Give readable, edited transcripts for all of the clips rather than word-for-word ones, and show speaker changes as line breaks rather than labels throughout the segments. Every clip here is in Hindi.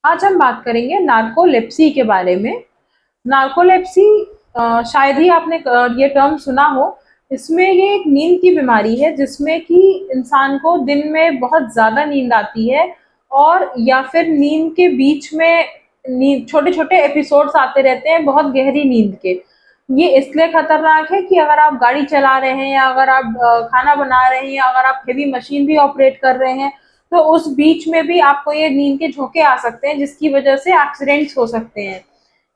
आज हम बात करेंगे नार्कोलेप्सी के बारे में। नार्कोलेप्सी शायद ही आपने ये टर्म सुना हो। इसमें ये एक नींद की बीमारी है जिसमें कि इंसान को दिन में बहुत ज़्यादा नींद आती है, और या फिर नींद के बीच में नींद छोटे-छोटे एपिसोड्स आते रहते हैं बहुत गहरी नींद के। ये इसलिए खतरनाक है कि अगर आप गाड़ी चला रहे हैं, या अगर आप खाना बना रहे हैं, या अगर आप हेवी मशीन भी ऑपरेट कर रहे हैं, तो उस बीच में भी आपको ये नींद के झोंके आ सकते हैं जिसकी वजह से एक्सीडेंट्स हो सकते हैं।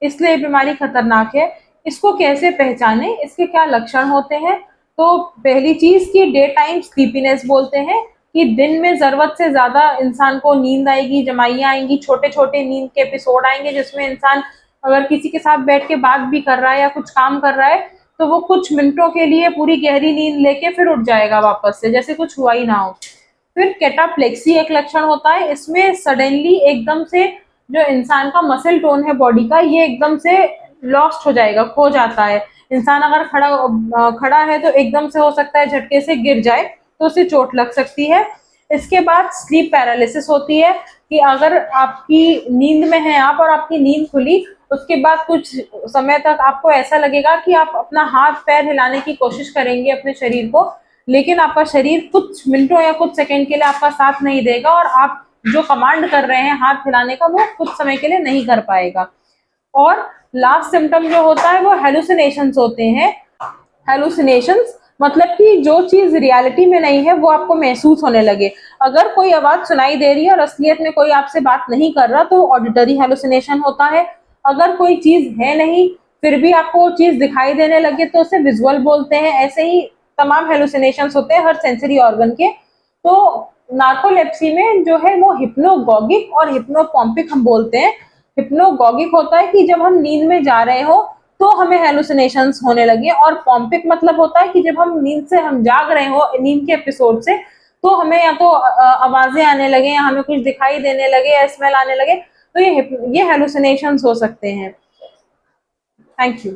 इसलिए ये बीमारी खतरनाक है। इसको कैसे पहचानें, इसके क्या लक्षण होते हैं? तो पहली चीज़ कि डे टाइम स्लीपीनेस बोलते हैं, कि दिन में ज़रूरत से ज़्यादा इंसान को नींद आएगी, जमाइयाँ आएँगी, छोटे-छोटे नींद के एपिसोड आएँगे जिसमें इंसान अगर किसी के साथ बैठ के बात भी कर रहा है या कुछ काम कर रहा है, तो वो कुछ मिनटों के लिए पूरी गहरी नींद लेके फिर उठ जाएगा वापस से, जैसे कुछ हुआ ही ना हो। फिर कैटाप्लेक्सी एक लक्षण होता है, इसमें सडनली एकदम से जो इंसान का मसल टोन है बॉडी का, ये एकदम से लॉस्ट हो जाएगा, खो जाता है। इंसान अगर खड़ा है तो एकदम से हो सकता है झटके से गिर जाए, तो उसे चोट लग सकती है। इसके बाद स्लीप पैरालिसिस होती है, कि अगर आपकी नींद में हैं आप और आपकी नींद खुली, उसके बाद कुछ समय तक आपको ऐसा लगेगा कि आप अपना हाथ-पैर हिलाने की कोशिश करेंगे अपने शरीर को, लेकिन आपका शरीर कुछ मिनटों या कुछ सेकंड के लिए आपका साथ नहीं देगा, और आप जो कमांड कर रहे हैं हाथ हिलाने का, वो कुछ समय के लिए नहीं कर पाएगा। और लास्ट सिम्पटम जो होता है वो हेलुसिनेशंस होते हैं। हेलुसिनेशंस मतलब कि जो चीज रियलिटी में नहीं है वो आपको महसूस होने लगे। अगर कोई आवाज सुनाई दे रही है और असलियत में कोई आपसे बात नहीं कर रहा, तो ऑडिटरी हेलुसिनेशन होता है। अगर कोई चीज है नहीं फिर भी आपको वो चीज दिखाई देने लगे, तो उसे विजुअल बोलते हैं। ऐसे ही तमाम हेलुसिनेशंस होते हैं हर सेंसरी ऑर्गन के। तो नार्कोलेप्सी में जो है वो हिप्नोगॉगिक और हिप्नोपॉम्पिक हम बोलते हैं। हिप्नोगॉगिक होता है कि जब हम नींद में जा रहे हो तो हमें हेलुसिनेशंस होने लगे, और पॉम्पिक मतलब होता है कि जब हम नींद से हम जाग रहे हो नींद के एपिसोड से, तो हमें या तो आवाजें आने लगे, या हमें कुछ दिखाई देने लगे, या स्मेल आने लगे, तो ये हेलुसिनेशंस हो सकते हैं। Thank you.